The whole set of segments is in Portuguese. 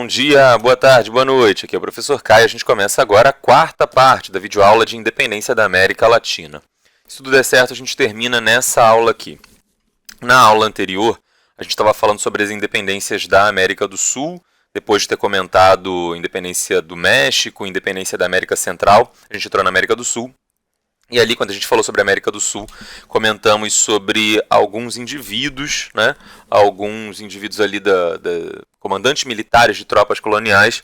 Bom dia, boa tarde, boa noite. Aqui é o professor Caio. A gente começa agora a quarta parte da videoaula de Independência da América Latina. Se tudo der certo, a gente termina nessa aula aqui. Na aula anterior, a gente estava falando sobre as independências da América do Sul, depois de ter comentado independência do México, independência da América Central, a gente entrou na América do Sul. E ali, quando a gente falou sobre a América do Sul, comentamos sobre alguns indivíduos, né? Alguns indivíduos ali comandantes militares de tropas coloniais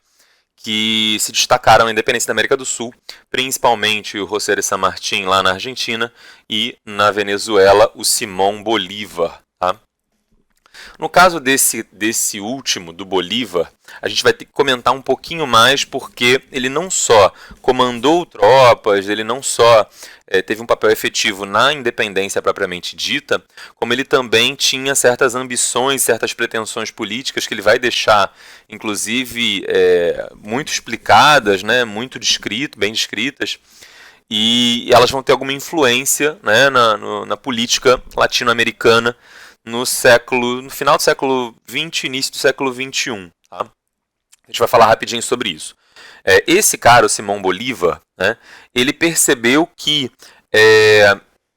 que se destacaram na independência da América do Sul, principalmente o José de San Martín lá na Argentina e na Venezuela o Simón Bolívar. Tá? No caso desse último, do Bolívar, a gente vai ter que comentar um pouquinho mais porque ele não só comandou tropas, ele não só teve um papel efetivo na independência propriamente dita, como ele também tinha certas ambições, certas pretensões políticas que ele vai deixar, inclusive, muito explicadas, né, muito bem descritas, e elas vão ter alguma influência, né, na política latino-americana no final do século XX, início do século XXI. Tá? A gente vai falar rapidinho sobre isso. Esse cara, o Simón Bolívar, né, ele percebeu que,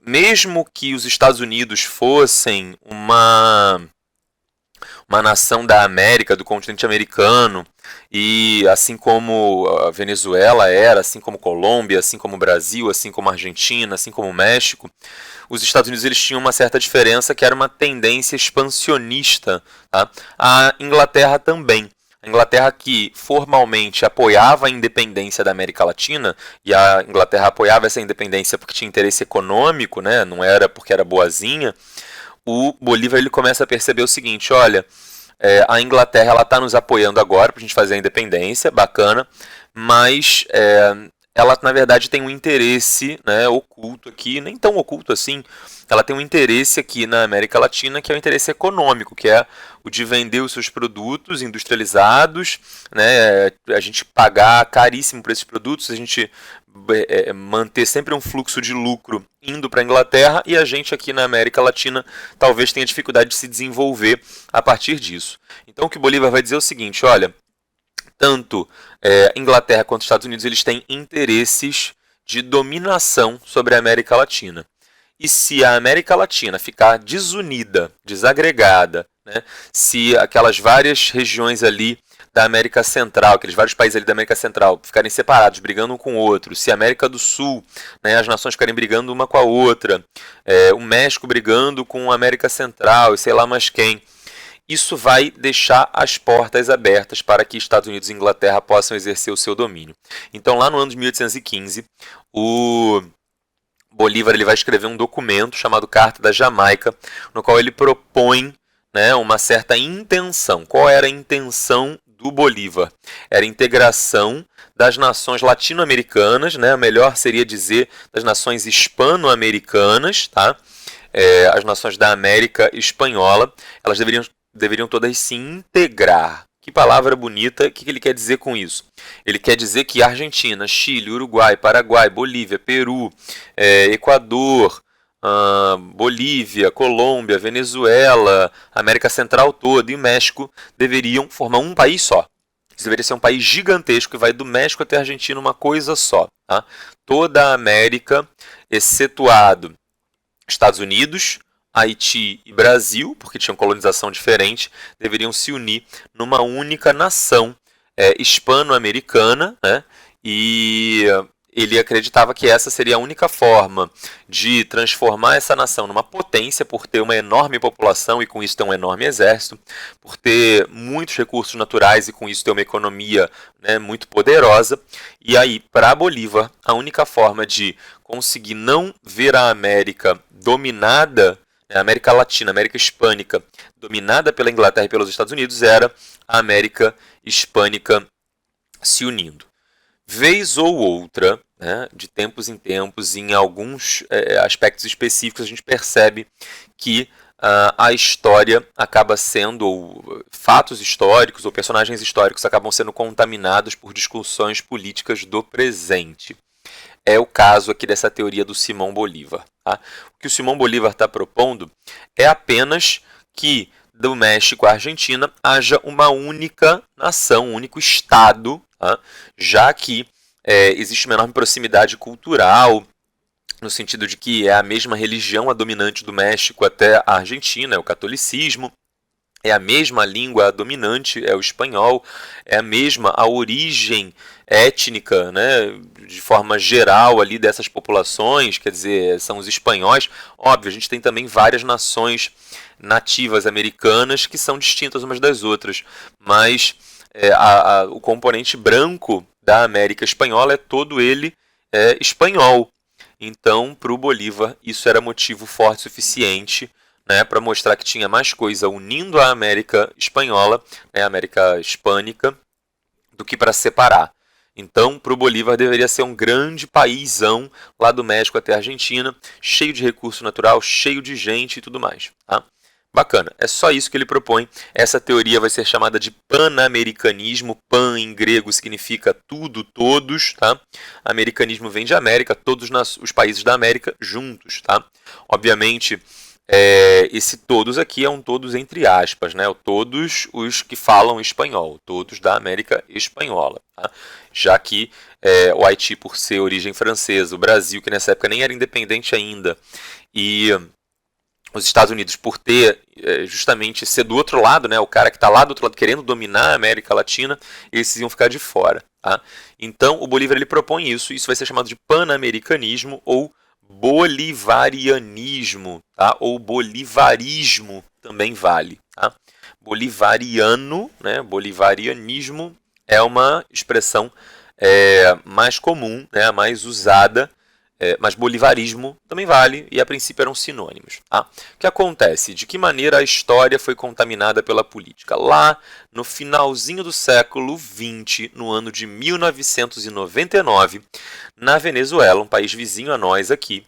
mesmo que os Estados Unidos fossem uma nação da América, do continente americano, e assim como a Venezuela era, assim como Colômbia, assim como o Brasil, assim como a Argentina, assim como o México, os Estados Unidos eles tinham uma certa diferença que era uma tendência expansionista. Tá? A Inglaterra também. A Inglaterra que formalmente apoiava a independência da América Latina, e a Inglaterra apoiava essa independência porque tinha interesse econômico, né? Não era porque era boazinha, o Bolívar ele começa a perceber o seguinte, olha, a Inglaterra está nos apoiando agora para a gente fazer a independência, bacana, mas ela na verdade tem um interesse, né, oculto aqui, nem tão oculto assim, ela tem um interesse aqui na América Latina que é o interesse econômico, que é o de vender os seus produtos industrializados, né, a gente pagar caríssimo por esses produtos, a gente manter sempre um fluxo de lucro indo para a Inglaterra e a gente aqui na América Latina talvez tenha dificuldade de se desenvolver a partir disso. Então o que Bolívar vai dizer é o seguinte, olha, tanto Inglaterra quanto Estados Unidos eles têm interesses de dominação sobre a América Latina. E se a América Latina ficar desunida, desagregada, né, se aquelas várias regiões ali da América Central, aqueles vários países ali da América Central ficarem separados, brigando um com o outro, se a América do Sul, né, as nações ficarem brigando uma com a outra, o México brigando com a América Central e sei lá mais quem, isso vai deixar as portas abertas para que Estados Unidos e Inglaterra possam exercer o seu domínio. Então, lá no ano de 1815, o Bolívar ele vai escrever um documento chamado Carta da Jamaica, no qual ele propõe, né, uma certa intenção. Qual era a intenção do Bolívar? Era a integração das nações latino-americanas, né, melhor seria dizer das nações hispano-americanas, tá? As nações da América Espanhola, elas deveriam todas se integrar. Que palavra bonita, o que ele quer dizer com isso? Ele quer dizer que Argentina, Chile, Uruguai, Paraguai, Bolívia, Peru, Equador, Bolívia, Colômbia, Venezuela, América Central toda e México deveriam formar um país só. Isso deveria ser um país gigantesco que vai do México até a Argentina uma coisa só. Tá? Toda a América, excetuado Estados Unidos, Haiti e Brasil, porque tinham colonização diferente, deveriam se unir numa única nação hispano-americana, né? E ele acreditava que essa seria a única forma de transformar essa nação numa potência, por ter uma enorme população e com isso ter um enorme exército, por ter muitos recursos naturais e com isso ter uma economia, né, muito poderosa. E aí, para Bolívar, a única forma de conseguir não ver a América dominada, a América Latina, a América Hispânica, dominada pela Inglaterra e pelos Estados Unidos, era a América Hispânica se unindo. Vez ou outra, né, de tempos em tempos, em alguns aspectos específicos, a gente percebe que a história acaba sendo, ou fatos históricos ou personagens históricos acabam sendo contaminados por discussões políticas do presente. É o caso aqui dessa teoria do Simón Bolívar. Tá? O que o Simón Bolívar está propondo é apenas que do México à Argentina haja uma única nação, um único Estado, tá? Já que existe uma enorme proximidade cultural, no sentido de que é a mesma religião a dominante do México até a Argentina, é o catolicismo, é a mesma língua dominante, é o espanhol, é a mesma a origem étnica, né, de forma geral ali dessas populações, quer dizer, são os espanhóis. Óbvio, a gente tem também várias nações nativas americanas que são distintas umas das outras, mas o componente branco da América espanhola é todo ele espanhol. Então, para o Bolívar, isso era motivo forte o suficiente, né, para mostrar que tinha mais coisa unindo a América espanhola, né, a América hispânica, do que para separar. Então, para o Bolívar, deveria ser um grande paísão lá do México até a Argentina, cheio de recurso natural, cheio de gente e tudo mais. Tá? Bacana, é só isso que ele propõe. Essa teoria vai ser chamada de panamericanismo. Pan em grego significa tudo, todos. Tá? Americanismo vem de América, todos os países da América juntos. Tá? Obviamente, esse todos aqui é um todos entre aspas, né? Todos os que falam espanhol, todos da América espanhola. Tá? Já que o Haiti, por ser origem francesa, o Brasil, que nessa época nem era independente ainda, e os Estados Unidos, por ter justamente ser do outro lado, né, o cara que está lá do outro lado querendo dominar a América Latina, eles iam ficar de fora. Tá? Então, o Bolívar ele propõe isso vai ser chamado de panamericanismo ou bolivarianismo, tá? Ou bolivarismo também vale. Tá? Bolivariano, né, bolivarianismo é uma expressão mais comum, né, mais usada, mas bolivarismo também vale e a princípio eram sinônimos. Tá? O que acontece? De que maneira a história foi contaminada pela política? Lá no finalzinho do século XX, no ano de 1999, na Venezuela, um país vizinho a nós aqui,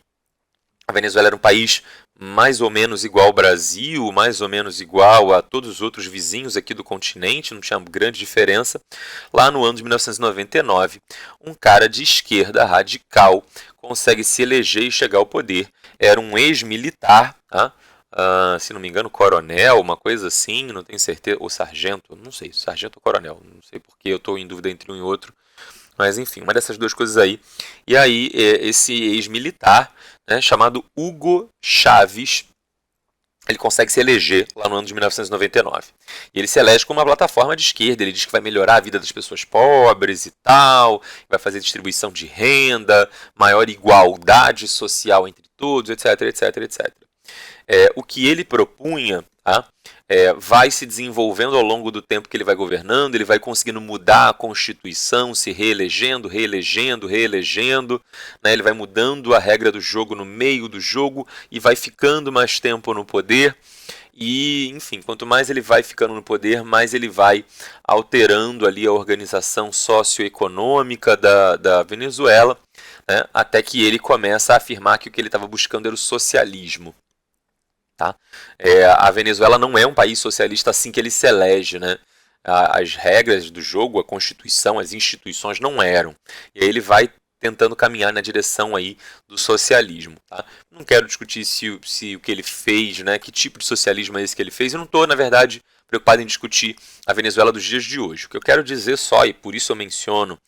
a Venezuela era um país mais ou menos igual ao Brasil, mais ou menos igual a todos os outros vizinhos aqui do continente, não tinha grande diferença. Lá no ano de 1999, um cara de esquerda radical consegue se eleger e chegar ao poder. Era um ex-militar, tá? Se não me engano, coronel, uma coisa assim, não tenho certeza, ou sargento, não sei, sargento ou coronel, não sei porque eu estou em dúvida entre um e outro. Mas enfim, uma dessas duas coisas aí. E aí, esse ex-militar, né, chamado Hugo Chávez, ele consegue se eleger lá no ano de 1999. E ele se elege com uma plataforma de esquerda. Ele diz que vai melhorar a vida das pessoas pobres e tal, vai fazer distribuição de renda, maior igualdade social entre todos, etc, etc, etc. O que ele propunha, tá, vai se desenvolvendo ao longo do tempo que ele vai governando, ele vai conseguindo mudar a Constituição, se reelegendo, né, ele vai mudando a regra do jogo no meio do jogo e vai ficando mais tempo no poder. E, enfim, quanto mais ele vai ficando no poder, mais ele vai alterando ali a organização socioeconômica da Venezuela, né, até que ele começa a afirmar que o que ele estava buscando era o socialismo. Tá? A Venezuela não é um país socialista assim que ele se elege, né? As regras do jogo, a Constituição, as instituições não eram. E aí ele vai tentando caminhar na direção aí do socialismo. Tá? Não quero discutir se o que ele fez, né? Que tipo de socialismo é esse que ele fez. Eu não estou, na verdade, preocupado em discutir a Venezuela dos dias de hoje. O que eu quero dizer só, e por isso eu menciono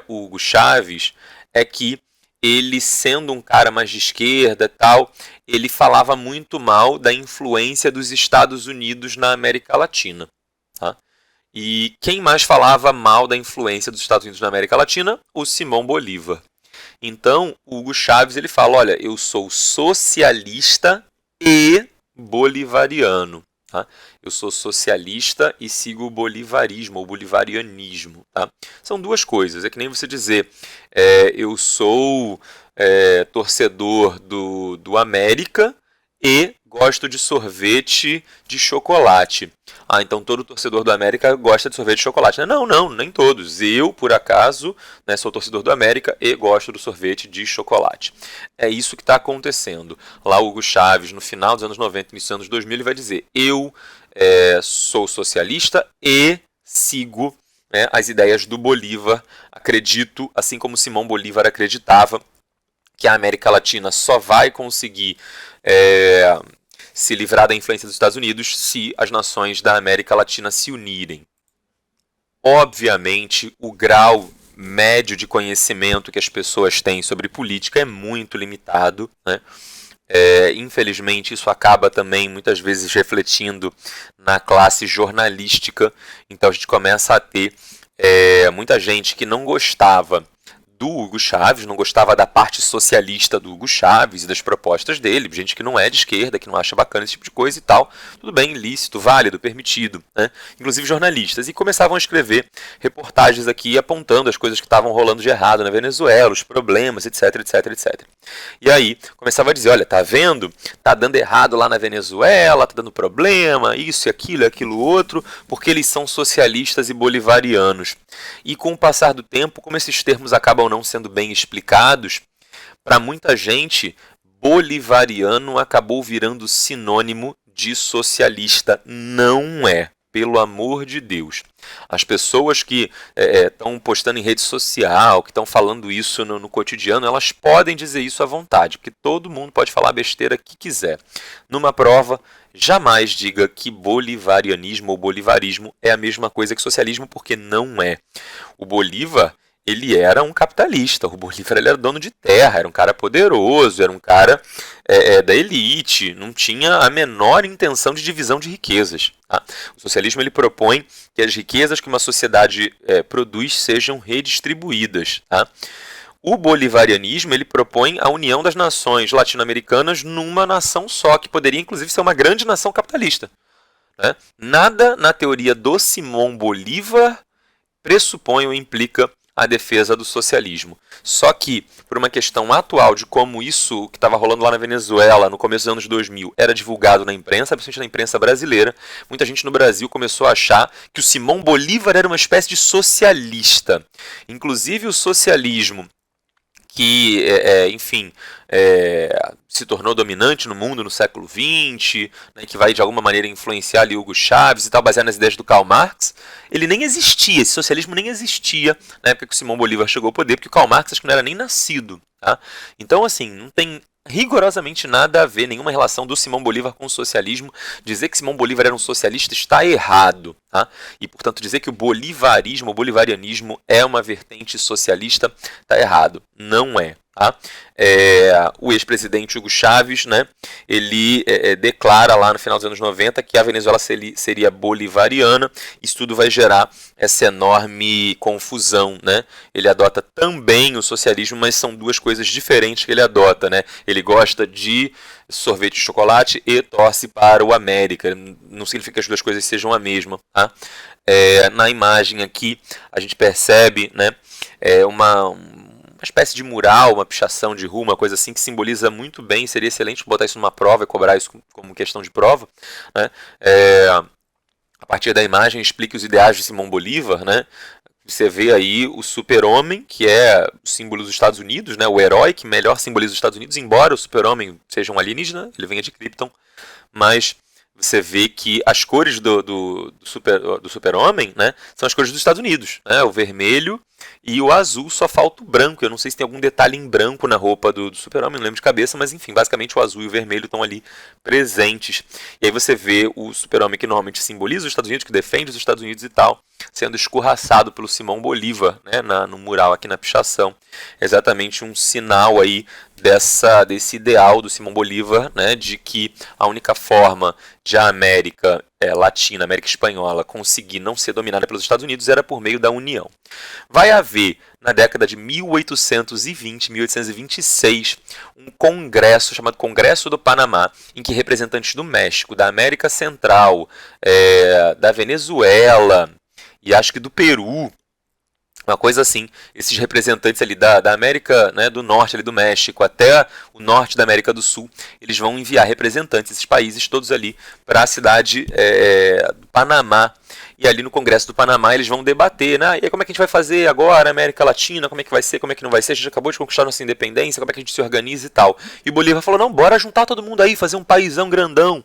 o Hugo Chávez, é que ele, sendo um cara mais de esquerda e tal, ele falava muito mal da influência dos Estados Unidos na América Latina. Tá? E quem mais falava mal da influência dos Estados Unidos na América Latina? O Simão Bolívar. Então, o Hugo Chávez ele fala, olha, eu sou socialista e bolivariano. Tá? Eu sou socialista e sigo o bolivarismo, ou bolivarianismo. Tá? São duas coisas. É que nem você dizer, eu sou torcedor do América e gosto de sorvete de chocolate. Então todo torcedor do América gosta de sorvete de chocolate. Não, nem todos. Eu, por acaso, né, sou torcedor do América e gosto do sorvete de chocolate. É isso que está acontecendo. Lá o Hugo Chávez, no final dos anos 90, início dos anos 2000, ele vai dizer, eu sou socialista e sigo, né, as ideias do Bolívar. Acredito, assim como Simão Bolívar acreditava, que a América Latina só vai conseguir se livrar da influência dos Estados Unidos se as nações da América Latina se unirem. Obviamente, o grau médio de conhecimento que as pessoas têm sobre política é muito limitado, né? Infelizmente, isso acaba também muitas vezes refletindo na classe jornalística. Então a gente começa a ter muita gente que não gostava do Hugo Chávez, não gostava da parte socialista do Hugo Chávez e das propostas dele, gente que não é de esquerda, que não acha bacana esse tipo de coisa e tal. Tudo bem, lícito, válido, permitido, né? Inclusive jornalistas. E começavam a escrever reportagens aqui apontando as coisas que estavam rolando de errado na Venezuela, os problemas, etc, etc, etc. E aí começava a dizer, olha, tá vendo? Tá dando errado lá na Venezuela, tá dando problema, isso e aquilo outro, porque eles são socialistas e bolivarianos. E com o passar do tempo, como esses termos acabam não sendo bem explicados, para muita gente, bolivariano acabou virando sinônimo de socialista. Não é, pelo amor de Deus. As pessoas que estão postando em rede social, que estão falando isso no cotidiano, elas podem dizer isso à vontade, porque todo mundo pode falar a besteira que quiser. Numa prova, jamais diga que bolivarianismo ou bolivarismo é a mesma coisa que socialismo, porque não é. O Bolívar, ele era um capitalista, o Bolívar ele era dono de terra, era um cara poderoso, era um cara da elite, não tinha a menor intenção de divisão de riquezas. Tá? O socialismo ele propõe que as riquezas que uma sociedade produz sejam redistribuídas. Tá? O bolivarianismo ele propõe a união das nações latino-americanas numa nação só, que poderia inclusive ser uma grande nação capitalista. Né? Nada na teoria do Simão Bolívar pressupõe ou implica a defesa do socialismo. Só que, por uma questão atual de como isso que estava rolando lá na Venezuela no começo dos anos 2000 era divulgado na imprensa, principalmente na imprensa brasileira, muita gente no Brasil começou a achar que o Simão Bolívar era uma espécie de socialista. Inclusive o socialismo que, enfim, se tornou dominante no mundo no século XX, né, que vai de alguma maneira influenciar ali Hugo Chávez e tal, baseado nas ideias do Karl Marx, ele nem existia, esse socialismo nem existia na época que o Simão Bolívar chegou ao poder, porque o Karl Marx acho que não era nem nascido. Tá? Então, assim, não tem rigorosamente nada a ver, nenhuma relação do Simão Bolívar com o socialismo. Dizer que Simão Bolívar era um socialista está errado. Tá? E, portanto, dizer que o bolivarismo, o bolivarianismo é uma vertente socialista está errado. Não é. Tá? O ex-presidente Hugo Chávez, né, ele declara lá no final dos anos 90 que a Venezuela seria bolivariana. Isso tudo vai gerar essa enorme confusão. Né? Ele adota também o socialismo, mas são duas coisas diferentes que ele adota. Né? Ele gosta de sorvete de chocolate e torce para o América. Não significa que as duas coisas sejam a mesma. Tá? Na imagem aqui a gente percebe, né, uma espécie de mural, uma pichação de rua, uma coisa assim que simboliza muito bem. Seria excelente botar isso numa prova e cobrar isso como questão de prova. Né? A partir da imagem explique os ideais de Simão Bolívar. Né? Você vê aí o super-homem, que é o símbolo dos Estados Unidos, né? O herói que melhor simboliza os Estados Unidos, embora o super-homem seja um alienígena, ele venha de Krypton, mas você vê que as cores do super-homem, né, são as cores dos Estados Unidos. Né? O vermelho e o azul, só falta o branco. Eu não sei se tem algum detalhe em branco na roupa do super-homem, não lembro de cabeça, mas enfim, basicamente o azul e o vermelho estão ali presentes. E aí você vê o super-homem que normalmente simboliza os Estados Unidos, que defende os Estados Unidos e tal, sendo escorraçado pelo Simão Bolívar, né, no mural aqui na pichação. Exatamente um sinal aí desse ideal do Simão Bolívar, né, de que a única forma de a América Latina, América Espanhola, conseguir não ser dominada pelos Estados Unidos era por meio da União. Vai haver, na década de 1820, 1826, um congresso chamado Congresso do Panamá, em que representantes do México, da América Central, da Venezuela e acho que do Peru, uma coisa assim, esses representantes ali da América, né, do Norte, ali do México, até o Norte da América do Sul, eles vão enviar representantes, esses países todos ali, para a cidade do Panamá. E ali no Congresso do Panamá eles vão debater, né? E aí, como é que a gente vai fazer agora, América Latina, como é que vai ser, como é que não vai ser, a gente acabou de conquistar nossa independência, como é que a gente se organiza e tal. E o Bolívar falou, não, bora juntar todo mundo aí, fazer um paizão grandão.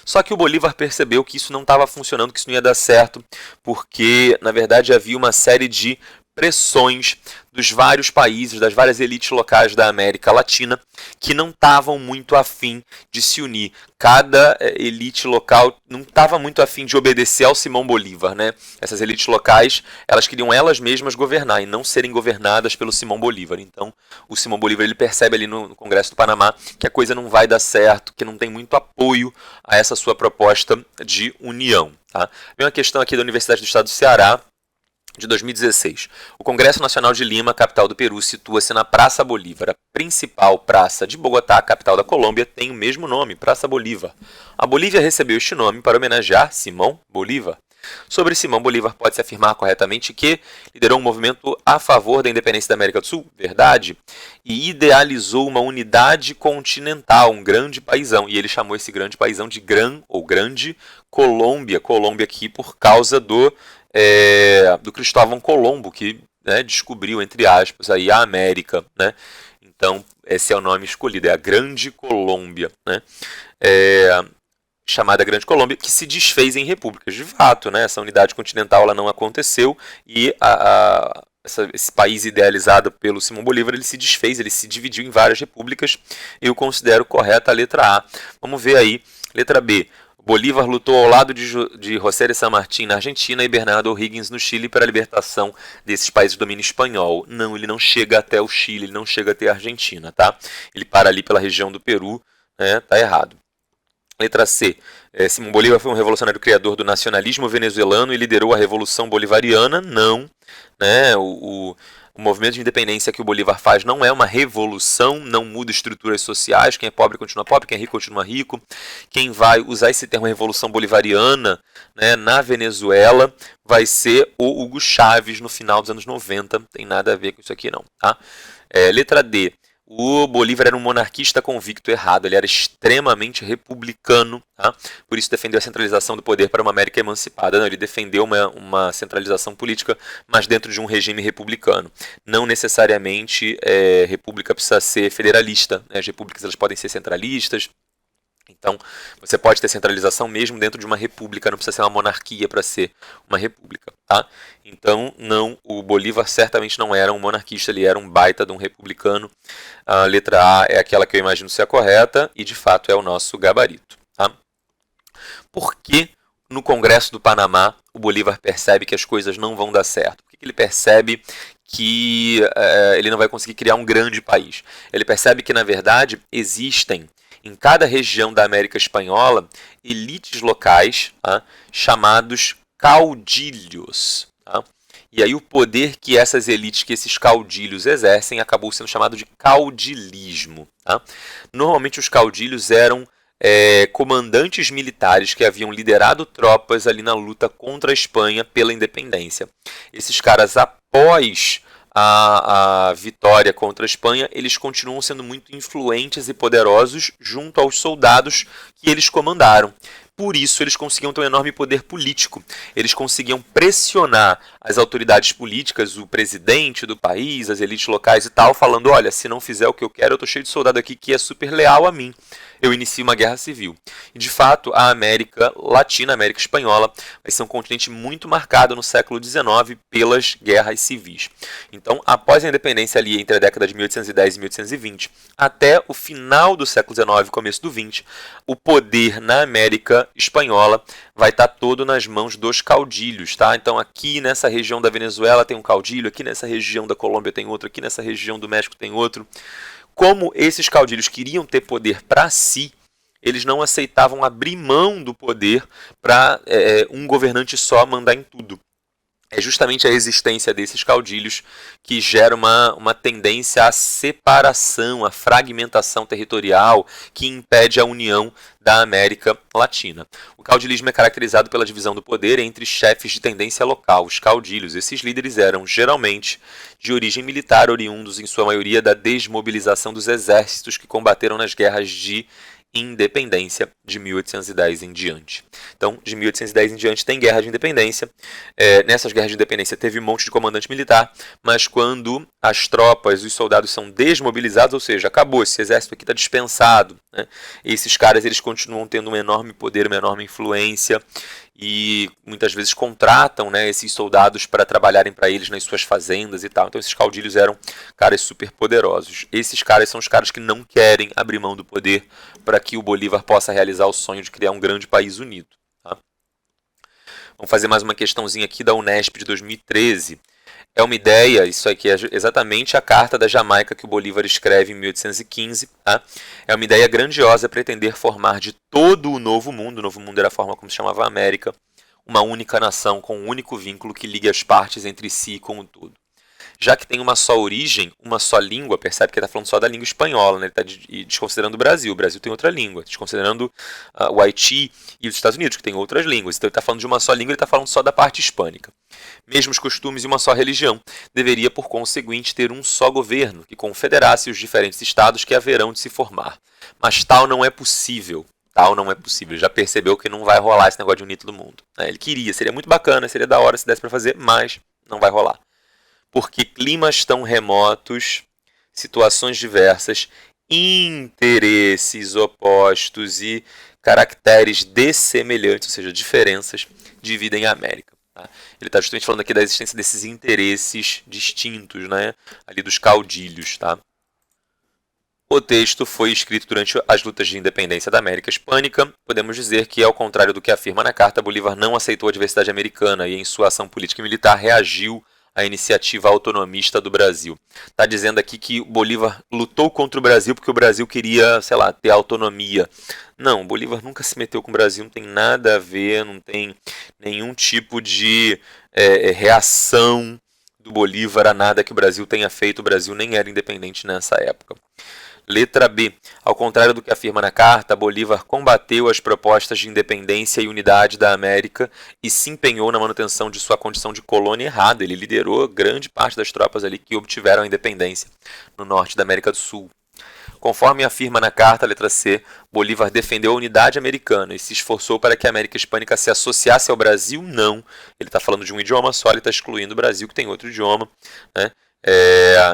Só que o Bolívar percebeu que isso não estava funcionando, que isso não ia dar certo, porque, na verdade, havia uma série de pressões dos vários países, das várias elites locais da América Latina, que não estavam muito afim de se unir. Cada elite local não estava muito afim de obedecer ao Simão Bolívar, né? Essas elites locais, elas queriam elas mesmas governar e não serem governadas pelo Simão Bolívar. Então, o Simão Bolívar ele percebe ali no Congresso do Panamá que a coisa não vai dar certo, que não tem muito apoio a essa sua proposta de união. Tá? Vem uma questão aqui da Universidade do Estado do Ceará, de 2016. O Congresso Nacional de Lima, capital do Peru, situa-se na Praça Bolívar. A principal praça de Bogotá, capital da Colômbia, tem o mesmo nome, Praça Bolívar. A Bolívia recebeu este nome para homenagear Simão Bolívar. Sobre Simão Bolívar, pode-se afirmar corretamente que liderou um movimento a favor da independência da América do Sul, verdade, e idealizou uma unidade continental, um grande paísão, e ele chamou esse grande paísão de Gran ou Grande Colômbia, Colômbia aqui por causa do Cristóvão Colombo, que descobriu, entre aspas, aí a América, né? Então, esse é o nome escolhido, é a Grande Colômbia, né? Chamada Grande Colômbia, que se desfez em repúblicas. De fato, né? Essa unidade continental ela não aconteceu e esse país idealizado pelo Simão Bolívar, ele se desfez, ele se dividiu em várias repúblicas. Eu considero correta a letra A. Vamos ver aí, letra B. Bolívar lutou ao lado de José de San Martín na Argentina e Bernardo O'Higgins no Chile para a libertação desses países do domínio espanhol. Não, ele não chega até o Chile, ele não chega até a Argentina, tá? Ele para ali pela região do Peru, né? Tá errado. Letra C. Simão Bolívar foi um revolucionário criador do nacionalismo venezuelano e liderou a Revolução Bolivariana? Não. Né? O movimento de independência que o Bolívar faz não é uma revolução, não muda estruturas sociais, quem é pobre continua pobre, quem é rico continua rico. Quem vai usar esse termo revolução bolivariana, né, na Venezuela vai ser o Hugo Chávez no final dos anos 90, não tem nada a ver com isso aqui não. Tá? Letra D. O Bolívar era um monarquista convicto, errado, ele era extremamente republicano, tá? Por isso defendeu a centralização do poder para uma América emancipada. Não, ele defendeu uma centralização política, mas dentro de um regime republicano. Não necessariamente república precisa ser federalista, né? As repúblicas elas podem ser centralistas. Então, você pode ter centralização mesmo dentro de uma república, não precisa ser uma monarquia para ser uma república, tá? Então, não, o Bolívar certamente não era um monarquista, ele era um baita de um republicano. A letra A é aquela que eu imagino ser a correta e, de fato, é o nosso gabarito, tá? Por que no Congresso do Panamá o Bolívar percebe que as coisas não vão dar certo? Por que ele percebe que ele não vai conseguir criar um grande país? Ele percebe que, na verdade, existem em cada região da América Espanhola, elites locais, tá, chamados caudilhos. Tá? E aí o poder que essas elites, que esses caudilhos exercem, acabou sendo chamado de caudilismo. Tá? Normalmente os caudilhos eram comandantes militares que haviam liderado tropas ali na luta contra a Espanha pela independência. Esses caras, após a vitória contra a Espanha, eles continuam sendo muito influentes e poderosos junto aos soldados que eles comandaram. Por isso, eles conseguiam ter um enorme poder político. Eles conseguiam pressionar as autoridades políticas, o presidente do país, as elites locais e tal, falando, olha, se não fizer o que eu quero, eu estou cheio de soldado aqui que é super leal a mim. Eu inicio uma guerra civil. E, de fato, a América Latina, a América Espanhola, vai ser um continente muito marcado no século XIX pelas guerras civis. Então, após a independência ali entre a década de 1810 e 1820, até o final do século XIX, começo do XX, o poder na América Espanhola vai estar todo nas mãos dos caudilhos. Tá? Então, aqui nessa região da Venezuela tem um caudilho, aqui nessa região da Colômbia tem outro, aqui nessa região do México tem outro. Como esses caudilhos queriam ter poder para si, eles não aceitavam abrir mão do poder para um governante só mandar em tudo. É justamente a existência desses caudilhos que gera uma tendência à separação, à fragmentação territorial que impede a união da América Latina. O caudilismo é caracterizado pela divisão do poder entre chefes de tendência local, os caudilhos. Esses líderes eram, geralmente, de origem militar, oriundos, em sua maioria, da desmobilização dos exércitos que combateram nas guerras de independência de 1810 em diante. Então, de 1810 em diante tem guerra de independência. Nessas guerras de independência teve um monte de comandante militar, mas quando as tropas, os soldados são desmobilizados, ou seja, acabou, esse exército aqui está dispensado, né? Esses caras eles continuam tendo um enorme poder, uma enorme influência, e muitas vezes contratam, né, esses soldados para trabalharem para eles nas suas fazendas e tal. Então esses caudilhos eram caras super poderosos. Esses caras são os caras que não querem abrir mão do poder para que o Bolívar possa realizar o sonho de criar um grande país unido. Tá? Vamos fazer mais uma questãozinha aqui da Unesp de 2013. É uma ideia, isso aqui é exatamente a Carta da Jamaica que o Bolívar escreve em 1815. Tá? É uma ideia grandiosa pretender formar de todo o Novo Mundo era a forma como se chamava a América, uma única nação com um único vínculo que ligue as partes entre si e com o todo. Já que tem uma só origem, uma só língua, percebe que ele está falando só da língua espanhola, né? Ele está desconsiderando o Brasil tem outra língua, desconsiderando o Haiti e os Estados Unidos, que tem outras línguas. Então ele está falando de uma só língua, ele está falando só da parte hispânica. Mesmos costumes e uma só religião, deveria por conseguinte ter um só governo, que confederasse os diferentes estados que haverão de se formar. Mas tal não é possível. Tal não é possível. Ele já percebeu que não vai rolar esse negócio de unir todo mundo. Ele queria, seria muito bacana, seria da hora se desse para fazer, mas não vai rolar. Porque climas tão remotos, situações diversas, interesses opostos e caracteres dessemelhantes, ou seja, diferenças, dividem a América. Tá? Ele está justamente falando aqui da existência desses interesses distintos, né? Ali dos caudilhos. Tá? O texto foi escrito durante as lutas de independência da América Hispânica. Podemos dizer que, ao contrário do que afirma na carta, Bolívar não aceitou a diversidade americana e, em sua ação política e militar, reagiu à iniciativa autonomista do Brasil. Está dizendo aqui que Bolívar lutou contra o Brasil porque o Brasil queria, sei lá, ter autonomia. Não, Bolívar nunca se meteu com o Brasil, não tem nada a ver, não tem nenhum tipo de reação do Bolívar a nada que o Brasil tenha feito. O Brasil nem era independente nessa época. Letra B. Ao contrário do que afirma na carta, Bolívar combateu as propostas de independência e unidade da América e se empenhou na manutenção de sua condição de colônia errada. Ele liderou grande parte das tropas ali que obtiveram a independência no norte da América do Sul. Conforme afirma na carta, letra C, Bolívar defendeu a unidade americana e se esforçou para que a América Hispânica se associasse ao Brasil? Não. Ele está falando de um idioma só, ele está excluindo o Brasil, que tem outro idioma, né?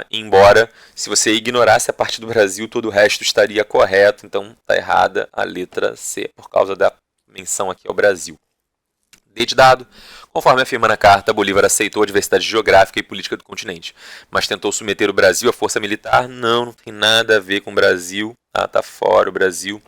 Embora, se você ignorasse a parte do Brasil, todo o resto estaria correto. Então, está errada a letra C, por causa da menção aqui ao Brasil. D de dado. Conforme afirma na carta, Bolívar aceitou a diversidade geográfica e política do continente, mas tentou submeter o Brasil à força militar? Não tem nada a ver com o Brasil. Tá fora o Brasil.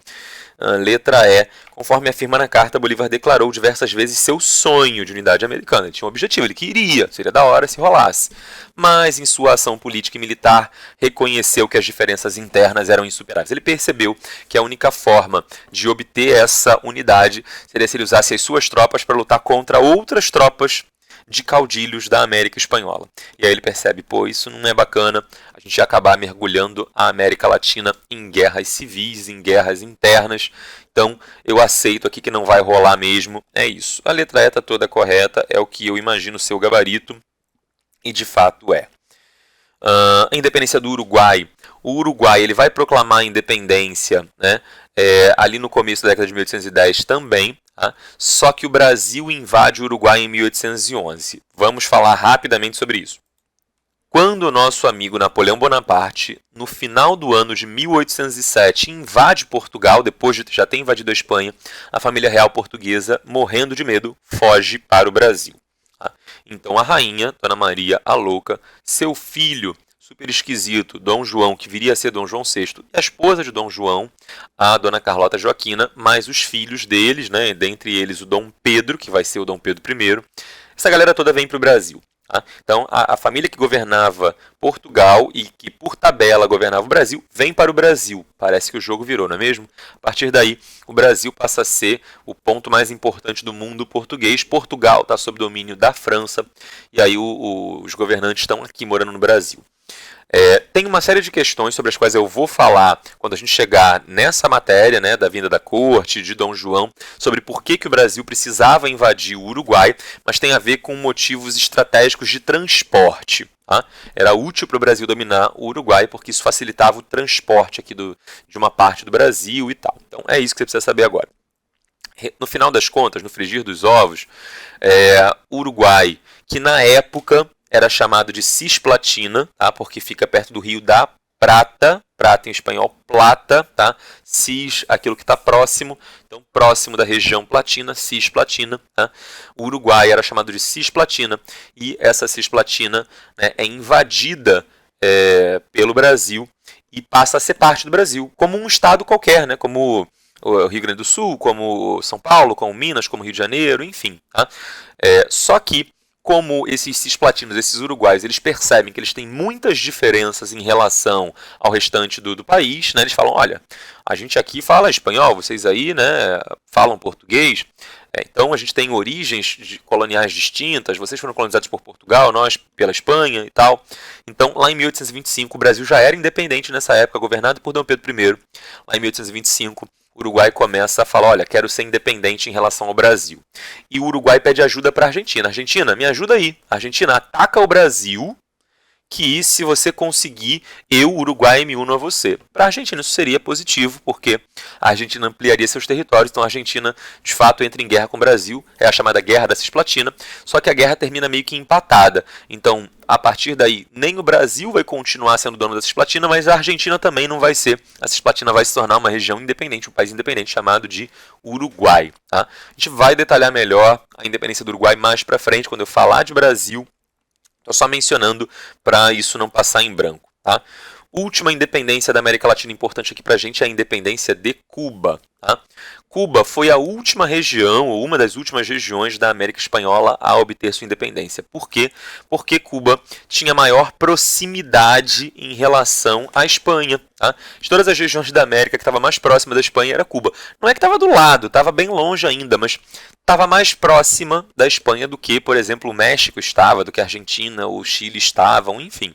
Letra E. Conforme afirma na carta, Bolívar declarou diversas vezes seu sonho de unidade americana. Ele tinha um objetivo, ele queria, seria da hora se rolasse. Mas em sua ação política e militar, reconheceu que as diferenças internas eram insuperáveis. Ele percebeu que a única forma de obter essa unidade seria se ele usasse as suas tropas para lutar contra outras tropas de caudilhos da América Espanhola. E aí ele percebe, isso não é bacana, a gente ia acabar mergulhando a América Latina em guerras civis, em guerras internas. Então eu aceito aqui que não vai rolar mesmo, é isso. A letra E está toda correta, é o que eu imagino ser o gabarito, e de fato é. A independência do Uruguai. O Uruguai ele vai proclamar a independência, né, ali no começo da década de 1810 também. Só que o Brasil invade o Uruguai em 1811. Vamos falar rapidamente sobre isso. Quando o nosso amigo Napoleão Bonaparte, no final do ano de 1807, invade Portugal, depois de já ter invadido a Espanha, a família real portuguesa, morrendo de medo, foge para o Brasil. Então a rainha, Dona Maria a Louca, seu filho super esquisito, Dom João, que viria a ser Dom João VI, e a esposa de Dom João, a Dona Carlota Joaquina, mais os filhos deles, né, dentre eles o Dom Pedro, que vai ser o Dom Pedro I. Essa galera toda vem para o Brasil. Tá? Então, a família que governava Portugal e que, por tabela, governava o Brasil, vem para o Brasil. Parece que o jogo virou, não é mesmo? A partir daí, o Brasil passa a ser o ponto mais importante do mundo português. Portugal está sob domínio da França, e aí os governantes estão aqui morando no Brasil. Tem uma série de questões sobre as quais eu vou falar quando a gente chegar nessa matéria, né, da vinda da corte, de Dom João, sobre por que o Brasil precisava invadir o Uruguai, mas tem a ver com motivos estratégicos de transporte. Tá? Era útil para o Brasil dominar o Uruguai, porque isso facilitava o transporte aqui de uma parte do Brasil e tal. Então é isso que você precisa saber agora. No final das contas, no frigir dos ovos, o Uruguai, que na época era chamado de Cisplatina, tá? Porque fica perto do Rio da Prata, prata em espanhol, plata, tá? Cis, aquilo que está próximo, então próximo da região platina, Cisplatina. Tá? O Uruguai era chamado de Cisplatina e essa Cisplatina, né, é invadida pelo Brasil e passa a ser parte do Brasil, como um estado qualquer, né? Como o Rio Grande do Sul, como São Paulo, como Minas, como Rio de Janeiro, enfim. Tá? Só que como esses cisplatinos, esses uruguaios, eles percebem que eles têm muitas diferenças em relação ao restante do país, né? Eles falam, olha, a gente aqui fala espanhol, vocês aí, né, falam português, então a gente tem origens coloniais distintas, vocês foram colonizados por Portugal, nós pela Espanha e tal. Então, lá em 1825, o Brasil já era independente nessa época, governado por Dom Pedro I. Lá em 1825, o Uruguai começa a falar, olha, quero ser independente em relação ao Brasil. E o Uruguai pede ajuda para a Argentina. Argentina, me ajuda aí. A Argentina ataca o Brasil, que se você conseguir, eu, Uruguai, me uno a você. Para a Argentina isso seria positivo, porque a Argentina ampliaria seus territórios, então a Argentina, de fato, entra em guerra com o Brasil, é a chamada Guerra da Cisplatina, só que a guerra termina meio que empatada. Então, a partir daí, nem o Brasil vai continuar sendo dono da Cisplatina, mas a Argentina também não vai ser. A Cisplatina vai se tornar uma região independente, um país independente chamado de Uruguai. Tá? A gente vai detalhar melhor a independência do Uruguai mais para frente, quando eu falar de Brasil. Estou só mencionando para isso não passar em branco. Tá? Última independência da América Latina importante aqui para a gente é a independência de Cuba. Tá? Cuba foi a última região, ou uma das últimas regiões da América Espanhola a obter sua independência. Por quê? Porque Cuba tinha maior proximidade em relação à Espanha. Tá? De todas as regiões da América que estava mais próxima da Espanha era Cuba. Não é que estava do lado, estava bem longe ainda, mas estava mais próxima da Espanha do que, por exemplo, o México estava, do que a Argentina ou o Chile estavam, enfim.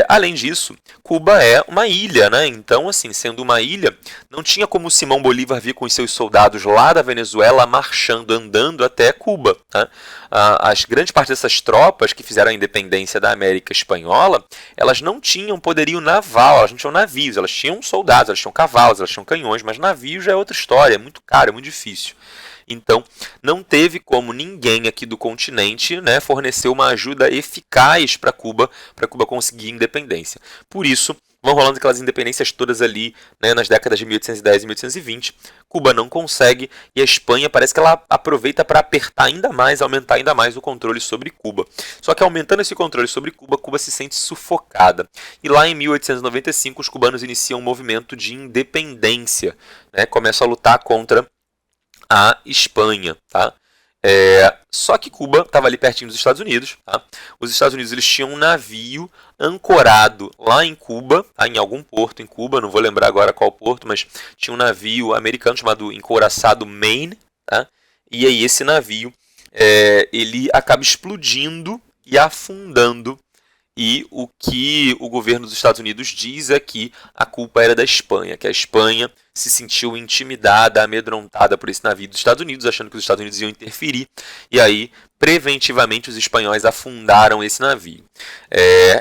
Além disso, Cuba é uma ilha, né? Então, assim, sendo uma ilha, não tinha como Simão Bolívar vir com os seus soldados lá da Venezuela marchando, andando até Cuba. Tá? As grandes partes dessas tropas que fizeram a independência da América Espanhola, elas não tinham poderio naval, elas não tinham navios, elas tinham soldados, elas tinham cavalos, elas tinham canhões, mas navio já é outra história, é muito caro, é muito difícil. Então, não teve como ninguém aqui do continente, né, fornecer uma ajuda eficaz para Cuba conseguir independência. Por isso, vão rolando aquelas independências todas ali, né, nas décadas de 1810 e 1820. Cuba não consegue e a Espanha parece que ela aproveita para apertar ainda mais, aumentar ainda mais o controle sobre Cuba. Só que aumentando esse controle sobre Cuba, Cuba se sente sufocada. E lá em 1895, os cubanos iniciam um movimento de independência, né, começam a lutar contra a Espanha, tá? Só que Cuba estava ali pertinho dos Estados Unidos, tá? Os Estados Unidos eles tinham um navio ancorado lá em Cuba, tá? Em algum porto em Cuba, não vou lembrar agora qual porto, mas tinha um navio americano chamado Encouraçado Maine, tá? E aí esse navio ele acaba explodindo e afundando. E o que o governo dos Estados Unidos diz é que a culpa era da Espanha, que a Espanha se sentiu intimidada, amedrontada por esse navio dos Estados Unidos, achando que os Estados Unidos iam interferir, e aí, preventivamente, os espanhóis afundaram esse navio.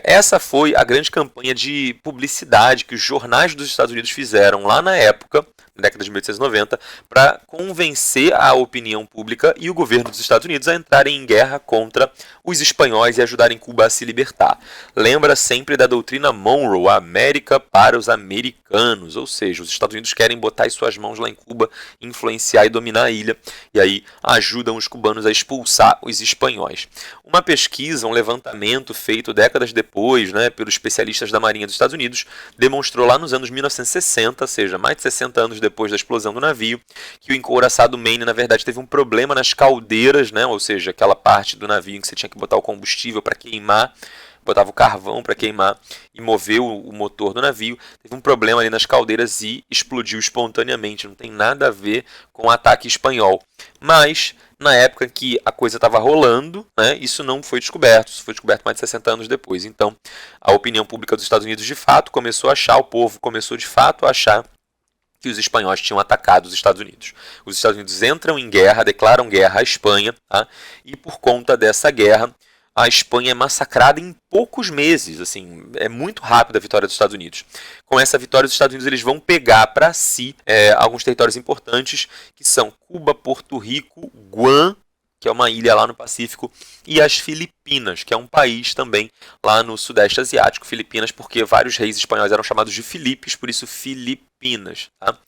Essa foi a grande campanha de publicidade que os jornais dos Estados Unidos fizeram lá na época, na década de 1890, para convencer a opinião pública e o governo dos Estados Unidos a entrarem em guerra contra os espanhóis e ajudarem Cuba a se libertar. Lembra sempre da doutrina Monroe, a América para os americanos, ou seja, os Estados Unidos querem botar as suas mãos lá em Cuba, influenciar e dominar a ilha, e aí ajudam os cubanos a expulsar os espanhóis. Uma pesquisa, um levantamento feito décadas depois, né, pelos especialistas da Marinha dos Estados Unidos, demonstrou lá nos anos 1960, ou seja, mais de 60 anos depois da explosão do navio, que o encouraçado Maine, na verdade, teve um problema nas caldeiras, né, ou seja, aquela parte do navio em que você tinha que botar o combustível para queimar, botava o carvão para queimar e mover o motor do navio. Teve um problema ali nas caldeiras e explodiu espontaneamente. Não tem nada a ver com o ataque espanhol. Mas, na época em que a coisa estava rolando, né, isso não foi descoberto. Isso foi descoberto mais de 60 anos depois. Então, a opinião pública dos Estados Unidos, de fato, começou a achar, o povo começou, de fato, a achar que os espanhóis tinham atacado os Estados Unidos. Os Estados Unidos entram em guerra, declaram guerra à Espanha, tá? E por conta dessa guerra, a Espanha é massacrada em poucos meses. Assim, é muito rápida a vitória dos Estados Unidos. Com essa vitória, os Estados Unidos eles vão pegar para si alguns territórios importantes, que são Cuba, Porto Rico, Guam, que é uma ilha lá no Pacífico, e as Filipinas, que é um país também lá no Sudeste Asiático. Filipinas, porque vários reis espanhóis eram chamados de Filipes, por isso Filipinas. Tá?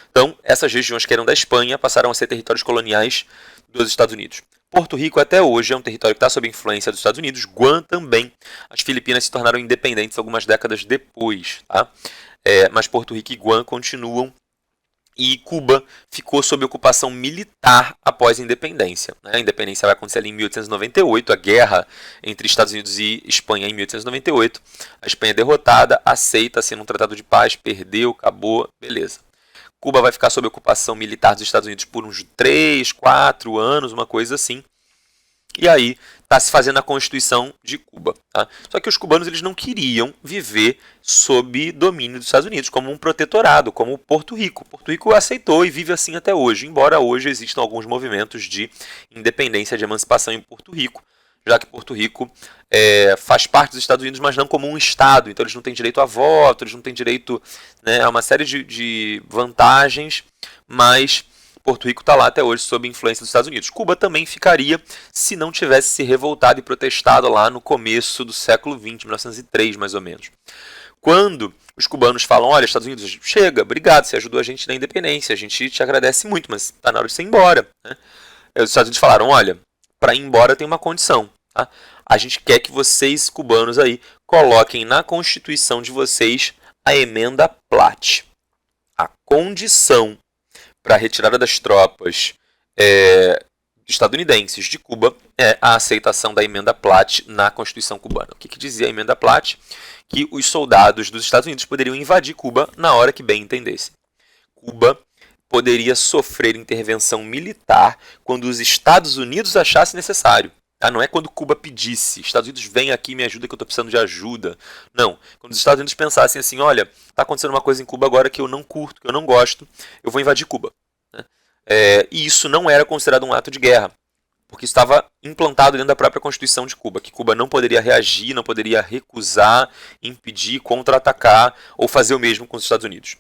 Então, essas regiões que eram da Espanha passaram a ser territórios coloniais dos Estados Unidos. Porto Rico até hoje é um território que está sob influência dos Estados Unidos, Guam também. As Filipinas se tornaram independentes algumas décadas depois. Tá? Mas Porto Rico e Guam continuam. E Cuba ficou sob ocupação militar após a independência. A independência vai acontecer ali em 1898, a guerra entre Estados Unidos e Espanha em 1898. A Espanha é derrotada, aceita, assina um tratado de paz, perdeu, acabou, beleza. Cuba vai ficar sob ocupação militar dos Estados Unidos por uns 3, 4 anos, uma coisa assim. E aí está se fazendo a Constituição de Cuba. Tá? Só que os cubanos eles não queriam viver sob domínio dos Estados Unidos, como um protetorado, como Porto Rico. Porto Rico aceitou e vive assim até hoje, embora hoje existam alguns movimentos de independência, de emancipação em Porto Rico, já que Porto Rico faz parte dos Estados Unidos, mas não como um Estado. Então eles não têm direito a voto, eles não têm direito, né, a uma série de vantagens, mas Porto Rico está lá até hoje sob influência dos Estados Unidos. Cuba também ficaria se não tivesse se revoltado e protestado lá no começo do século XX, 1903 mais ou menos. Quando os cubanos falam, olha, Estados Unidos, chega, obrigado, você ajudou a gente na independência, a gente te agradece muito, mas está na hora de você ir embora. Né? Os Estados Unidos falaram, olha, para ir embora tem uma condição. Tá? A gente quer que vocês, cubanos aí, coloquem na Constituição de vocês a emenda Platt. A condição para a retirada das tropas estadunidenses de Cuba é a aceitação da emenda Platt na Constituição cubana. O que dizia a emenda Platt? Que os soldados dos Estados Unidos poderiam invadir Cuba na hora que bem entendessem. Cuba poderia sofrer intervenção militar quando os Estados Unidos achassem necessário. Tá? Não é quando Cuba pedisse, Estados Unidos vem aqui, me ajuda que eu estou precisando de ajuda. Não, quando os Estados Unidos pensassem assim, olha, está acontecendo uma coisa em Cuba agora que eu não curto, que eu não gosto, eu vou invadir Cuba. Né? E isso não era considerado um ato de guerra, porque estava implantado dentro da própria Constituição de Cuba, que Cuba não poderia reagir, não poderia recusar, impedir, contra-atacar ou fazer o mesmo com os Estados Unidos.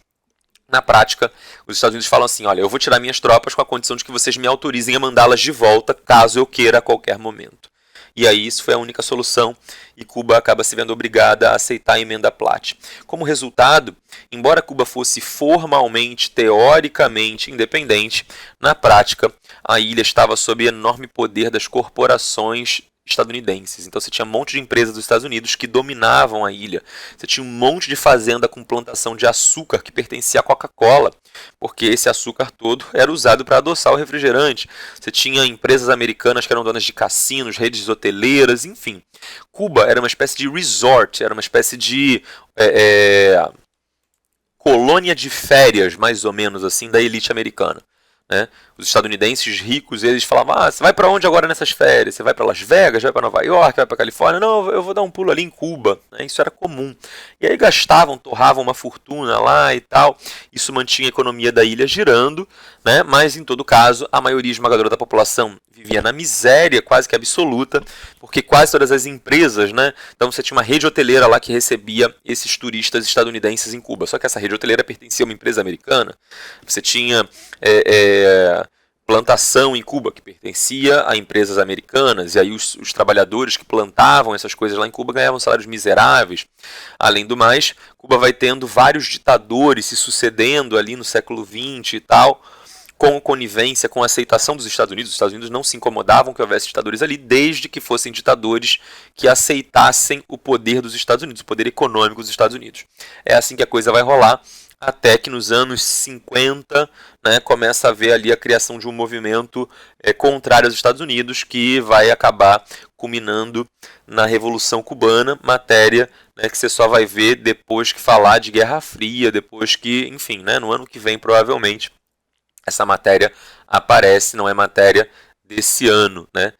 Na prática, os Estados Unidos falam assim, olha, eu vou tirar minhas tropas com a condição de que vocês me autorizem a mandá-las de volta, caso eu queira a qualquer momento. E aí isso foi a única solução e Cuba acaba se vendo obrigada a aceitar a emenda Platt. Como resultado, embora Cuba fosse formalmente, teoricamente independente, na prática a ilha estava sob enorme poder das corporações estadunidenses. Então você tinha um monte de empresas dos Estados Unidos que dominavam a ilha. Você tinha um monte de fazenda com plantação de açúcar que pertencia à Coca-Cola, porque esse açúcar todo era usado para adoçar o refrigerante. Você tinha empresas americanas que eram donas de cassinos, redes hoteleiras, enfim. Cuba era uma espécie de resort, era uma espécie de colônia de férias, mais ou menos assim, da elite americana. Né? Os estadunidenses ricos, eles falavam, você vai para onde agora nessas férias? Você vai para Las Vegas, vai para Nova York, vai para Califórnia? Não, eu vou dar um pulo ali em Cuba. Né? Isso era comum. E aí gastavam, torravam uma fortuna lá e tal. Isso mantinha a economia da ilha girando, né? Mas em todo caso, a maioria esmagadora da população vivia na miséria quase que absoluta, porque quase todas as empresas, né? Então você tinha uma rede hoteleira lá que recebia esses turistas estadunidenses em Cuba. Só que essa rede hoteleira pertencia a uma empresa americana. Você tinha plantação em Cuba, que pertencia a empresas americanas, e aí os trabalhadores que plantavam essas coisas lá em Cuba ganhavam salários miseráveis. Além do mais, Cuba vai tendo vários ditadores se sucedendo ali no século XX e tal, com conivência, com aceitação dos Estados Unidos. Os Estados Unidos não se incomodavam que houvesse ditadores ali, desde que fossem ditadores que aceitassem o poder dos Estados Unidos, o poder econômico dos Estados Unidos. É assim que a coisa vai rolar, até que nos anos 50, né, começa a haver ali a criação de um movimento contrário aos Estados Unidos, que vai acabar culminando na Revolução Cubana, matéria, né, que você só vai ver depois que falar de Guerra Fria, depois que, enfim, né, no ano que vem provavelmente essa matéria aparece, não é matéria desse ano, né?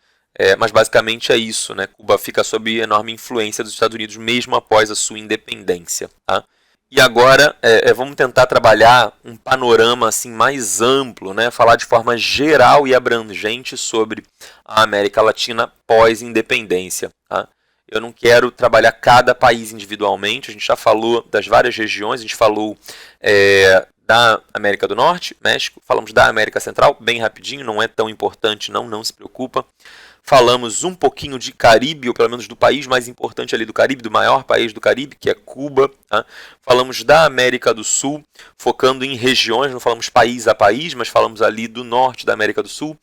Mas basicamente é isso, né? Cuba fica sob enorme influência dos Estados Unidos mesmo após a sua independência, tá? E agora vamos tentar trabalhar um panorama assim mais amplo, né? Falar de forma geral e abrangente sobre a América Latina pós-independência. Tá? Eu não quero trabalhar cada país individualmente, a gente já falou das várias regiões, a gente falou da América do Norte, México, falamos da América Central, bem rapidinho, não é tão importante não se preocupa. Falamos um pouquinho de Caribe, ou pelo menos do país mais importante ali do Caribe, do maior país do Caribe, que é Cuba. Tá? Falamos da América do Sul, focando em regiões, não falamos país a país, mas falamos ali do norte da América do sul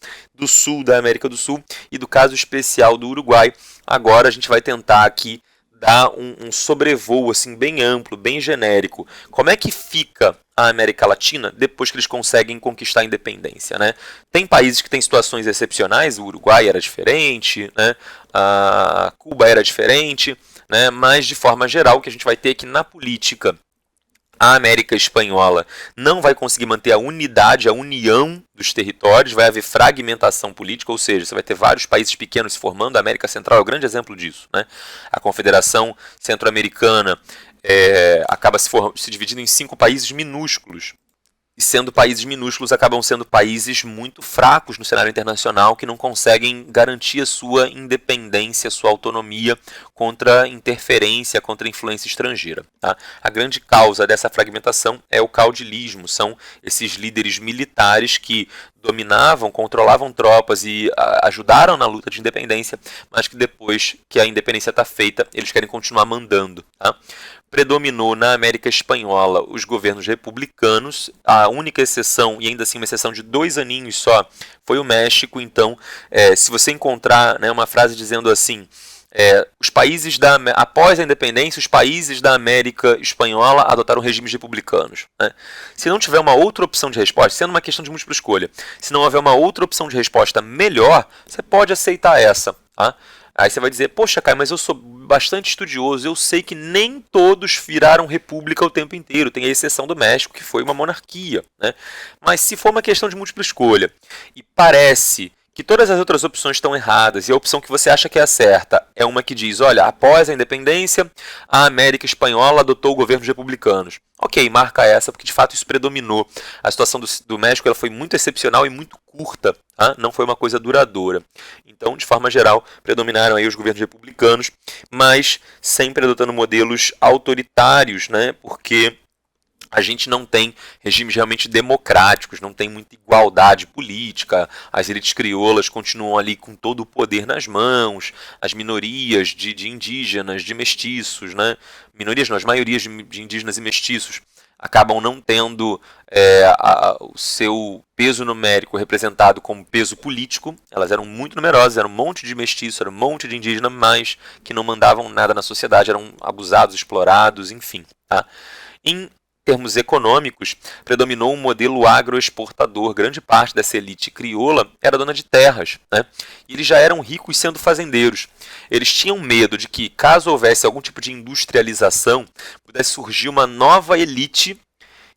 da América do Sul e do caso especial do Uruguai. Agora a gente vai tentar aqui dar um sobrevoo assim, bem amplo, bem genérico. Como é que fica a América Latina depois que eles conseguem conquistar a independência, né? Tem países que têm situações excepcionais, o Uruguai era diferente, né? A Cuba era diferente, né? Mas de forma geral o que a gente vai ter aqui na política, a América Espanhola não vai conseguir manter a unidade, a união dos territórios, vai haver fragmentação política, ou seja, você vai ter vários países pequenos se formando, a América Central é o grande exemplo disso, né? A Confederação Centro-Americana acaba se dividindo em 5 países minúsculos. E sendo países minúsculos, acabam sendo países muito fracos no cenário internacional, que não conseguem garantir a sua independência, a sua autonomia contra interferência, contra influência estrangeira. Tá? A grande causa dessa fragmentação é o caudilismo, são esses líderes militares que dominavam, controlavam tropas e ajudaram na luta de independência, mas que depois que a independência está feita, eles querem continuar mandando. Tá? Predominou na América Espanhola os governos republicanos, a única exceção, e ainda assim uma exceção de 2 aninhos só, foi o México. Então, se você encontrar, né, uma frase dizendo assim, os países após a independência, os países da América Espanhola adotaram regimes republicanos. Né? Se não tiver uma outra opção de resposta, sendo uma questão de múltipla escolha, se não houver uma outra opção de resposta melhor, você pode aceitar essa. Tá? Aí você vai dizer, poxa, Caio, mas eu sou bastante estudioso, eu sei que nem todos viraram república o tempo inteiro, tem a exceção do México, que foi uma monarquia. Né? Mas se for uma questão de múltipla escolha, e parece que todas as outras opções estão erradas, e a opção que você acha que é a certa é uma que diz, olha, após a independência, a América Espanhola adotou governos republicanos. Ok, marca essa, porque de fato isso predominou. A situação do México ela foi muito excepcional e muito curta, tá? Não foi uma coisa duradoura. Então, de forma geral, predominaram aí os governos republicanos, mas sempre adotando modelos autoritários, né? Porque a gente não tem regimes realmente democráticos, não tem muita igualdade política, as elites crioulas continuam ali com todo o poder nas mãos, as minorias de indígenas, de mestiços, né? Minorias não, as maiorias de indígenas e mestiços acabam não tendo o seu peso numérico representado como peso político. Elas eram muito numerosas, era um monte de mestiço, era um monte de indígena, mas que não mandavam nada na sociedade, eram abusados, explorados, enfim. Tá? Em termos econômicos, predominou um modelo agroexportador. Grande parte dessa elite crioula era dona de terras, né? E eles já eram ricos sendo fazendeiros. Eles tinham medo de que, caso houvesse algum tipo de industrialização, pudesse surgir uma nova elite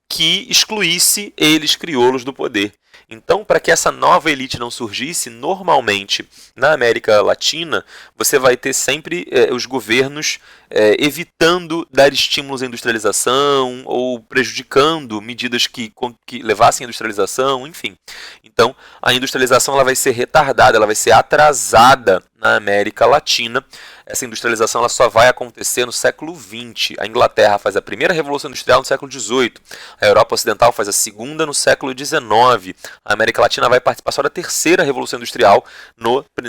que excluísse eles, crioulos, do poder. Então, para que essa nova elite não surgisse, normalmente, na América Latina, você vai ter sempre os governos evitando dar estímulos à industrialização ou prejudicando medidas que levassem à industrialização, enfim. Então, a industrialização ela vai ser retardada, ela vai ser atrasada na América Latina. Essa industrialização ela só vai acontecer no século XX. A Inglaterra faz a primeira Revolução Industrial no século XVIII. A Europa Ocidental faz a segunda no século XIX. A América Latina vai participar só da terceira Revolução Industrial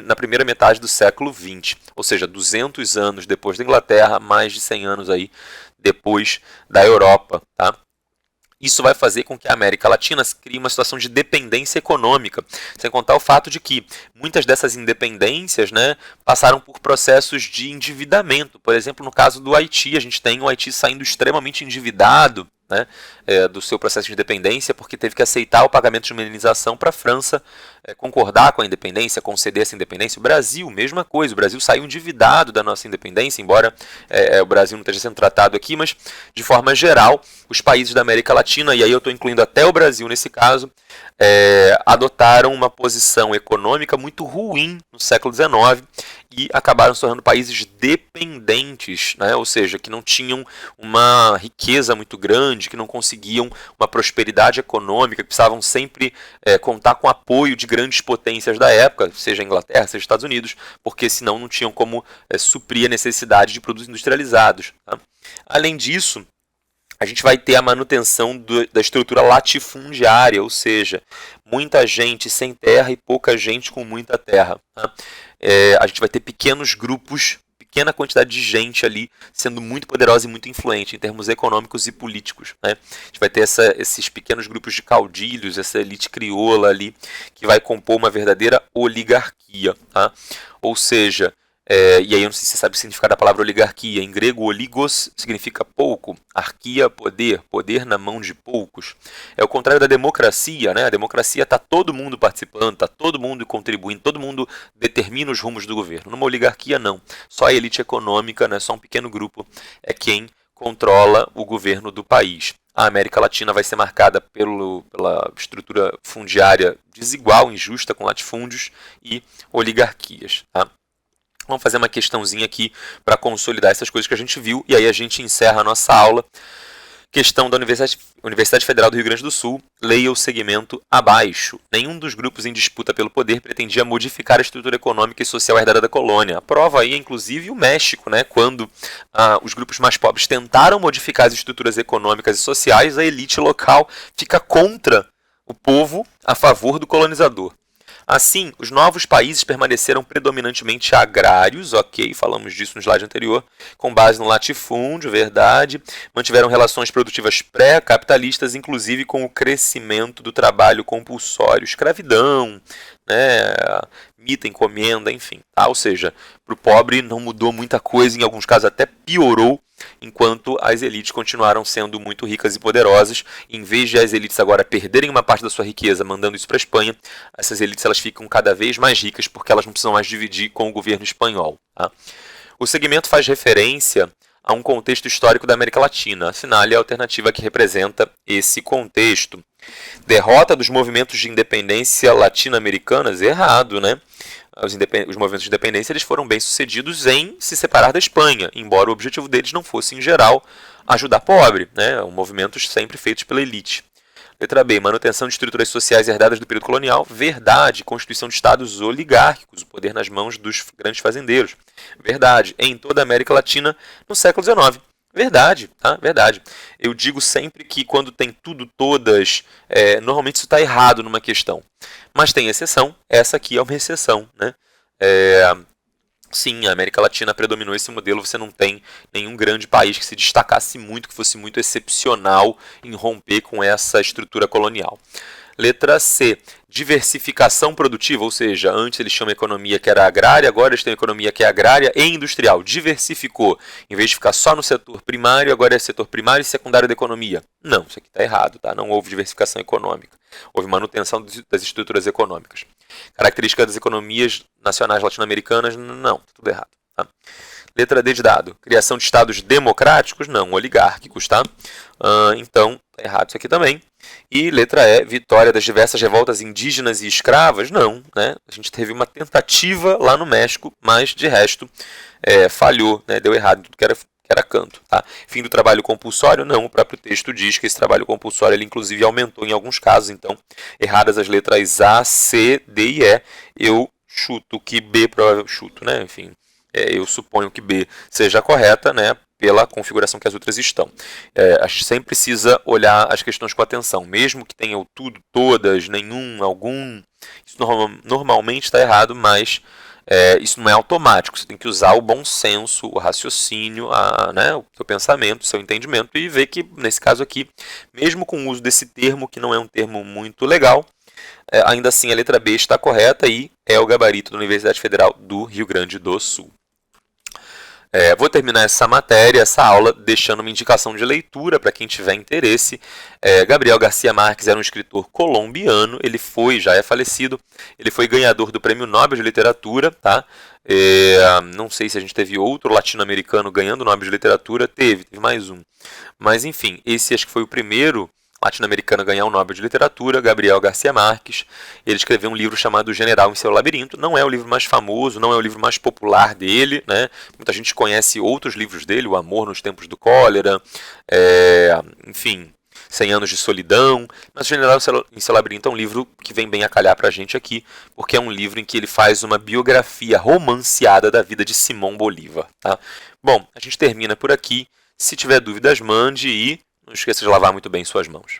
na primeira metade do século XX. Ou seja, 200 anos depois da Inglaterra, mais de 100 anos aí depois da Europa. Tá? Isso vai fazer com que a América Latina crie uma situação de dependência econômica, sem contar o fato de que muitas dessas independências, né, passaram por processos de endividamento. Por exemplo, no caso do Haiti, a gente tem o Haiti saindo extremamente endividado, né, do seu processo de independência, porque teve que aceitar o pagamento de uma indenização para a França concordar com a independência, conceder essa independência. O Brasil, mesma coisa, o Brasil saiu endividado da nossa independência, embora o Brasil não esteja sendo tratado aqui, mas de forma geral, os países da América Latina, e aí eu estou incluindo até o Brasil nesse caso, adotaram uma posição econômica muito ruim no século XIX e acabaram se tornando países dependentes, né? Ou seja, que não tinham uma riqueza muito grande, que não conseguiam uma prosperidade econômica, que precisavam sempre contar com o apoio de grandes potências da época, seja a Inglaterra, seja os Estados Unidos, porque senão não tinham como suprir a necessidade de produtos industrializados. Tá? Além disso, a gente vai ter a manutenção da estrutura latifundiária, ou seja, muita gente sem terra e pouca gente com muita terra. Tá? A gente vai ter pequenos grupos, pequena quantidade de gente ali sendo muito poderosa e muito influente em termos econômicos e políticos. Né? A gente vai ter esses pequenos grupos de caudilhos, essa elite crioula ali, que vai compor uma verdadeira oligarquia. Tá? Ou seja, e aí eu não sei se você sabe o significado da palavra oligarquia. Em grego, oligos significa pouco, arquia, poder, poder na mão de poucos. É o contrário da democracia, né? A democracia está todo mundo participando, está todo mundo contribuindo, todo mundo determina os rumos do governo. Numa oligarquia, não. Só a elite econômica, né? Só um pequeno grupo é quem controla o governo do país. A América Latina vai ser marcada pela estrutura fundiária desigual, injusta, com latifúndios e oligarquias. Tá? Vamos fazer uma questãozinha aqui para consolidar essas coisas que a gente viu e aí a gente encerra a nossa aula. Questão da Universidade Federal do Rio Grande do Sul, leia o segmento abaixo. Nenhum dos grupos em disputa pelo poder pretendia modificar a estrutura econômica e social herdada da colônia. A prova aí é inclusive o México, né? Quando os grupos mais pobres tentaram modificar as estruturas econômicas e sociais, a elite local fica contra o povo a favor do colonizador. Assim, os novos países permaneceram predominantemente agrários, ok, falamos disso no slide anterior, com base no latifúndio, verdade, mantiveram relações produtivas pré-capitalistas, inclusive com o crescimento do trabalho compulsório, escravidão, né, mita, encomenda, enfim. Tá? Ou seja, para o pobre não mudou muita coisa, em alguns casos até piorou, enquanto as elites continuaram sendo muito ricas e poderosas. Em vez de as elites agora perderem uma parte da sua riqueza, mandando isso para a Espanha, essas elites elas ficam cada vez mais ricas porque elas não precisam mais dividir com o governo espanhol. Tá? O segmento faz referência a um contexto histórico da América Latina. Assinale a alternativa que representa esse contexto. Derrota dos movimentos de independência latino-americanas? Errado, né? Os movimentos de independência eles foram bem-sucedidos em se separar da Espanha, embora o objetivo deles não fosse, em geral, ajudar pobre, né? Movimentos sempre feitos pela elite. Letra B. Manutenção de estruturas sociais herdadas do período colonial. Verdade. Constituição de estados oligárquicos, o poder nas mãos dos grandes fazendeiros. Verdade. Em toda a América Latina no século XIX. Verdade, tá? Verdade. Eu digo sempre que quando tem tudo, todas, normalmente isso está errado numa questão. Mas tem exceção, essa aqui é uma exceção, né? Sim, a América Latina predominou esse modelo, você não tem nenhum grande país que se destacasse muito, que fosse muito excepcional em romper com essa estrutura colonial. Letra C, diversificação produtiva, ou seja, antes eles tinham uma economia que era agrária, agora eles têm uma economia que é agrária e industrial. Diversificou, em vez de ficar só no setor primário, agora é setor primário e secundário da economia. Não, isso aqui está errado, tá? Não houve diversificação econômica, houve manutenção das estruturas econômicas. Característica das economias nacionais latino-americanas, não, tá tudo errado. Tá? Letra D de dado, criação de estados democráticos, não, oligárquicos, tá? Então, tá errado isso aqui também. E letra E, vitória das diversas revoltas indígenas e escravas, não, né? A gente teve uma tentativa lá no México, mas de resto falhou, né? Deu errado em tudo que era canto. Tá? Fim do trabalho compulsório, não, o próprio texto diz que esse trabalho compulsório ele inclusive aumentou em alguns casos, então erradas as letras A, C, D e E, eu chuto que B provavelmente chuto, né? Enfim, eu suponho que B seja a correta, né? Pela configuração que as outras estão. A gente sempre precisa olhar as questões com atenção, mesmo que tenham tudo, todas, nenhum, algum, isso normalmente está errado, mas isso não é automático, você tem que usar o bom senso, o raciocínio, né, o seu pensamento, o seu entendimento e ver que, nesse caso aqui, mesmo com o uso desse termo, que não é um termo muito legal, ainda assim a letra B está correta e é o gabarito da Universidade Federal do Rio Grande do Sul. Vou terminar essa matéria, essa aula, deixando uma indicação de leitura para quem tiver interesse. Gabriel Garcia Marques era um escritor colombiano, ele já é falecido, ele foi ganhador do Prêmio Nobel de Literatura, tá? Não sei se a gente teve outro latino-americano ganhando o Nobel de Literatura, teve mais um. Mas enfim, esse acho que foi o primeiro latino-americano a ganhar o Nobel de Literatura, Gabriel Garcia Marques. Ele escreveu um livro chamado General em Seu Labirinto. Não é o livro mais famoso, não é o livro mais popular dele, né? Muita gente conhece outros livros dele, O Amor nos Tempos do Cólera, enfim, 100 Anos de Solidão. Mas General em Seu Labirinto é um livro que vem bem a calhar pra gente aqui, porque é um livro em que ele faz uma biografia romanceada da vida de Simão Bolívar. Tá? Bom, a gente termina por aqui. Se tiver dúvidas, mande e não esqueça de lavar muito bem suas mãos.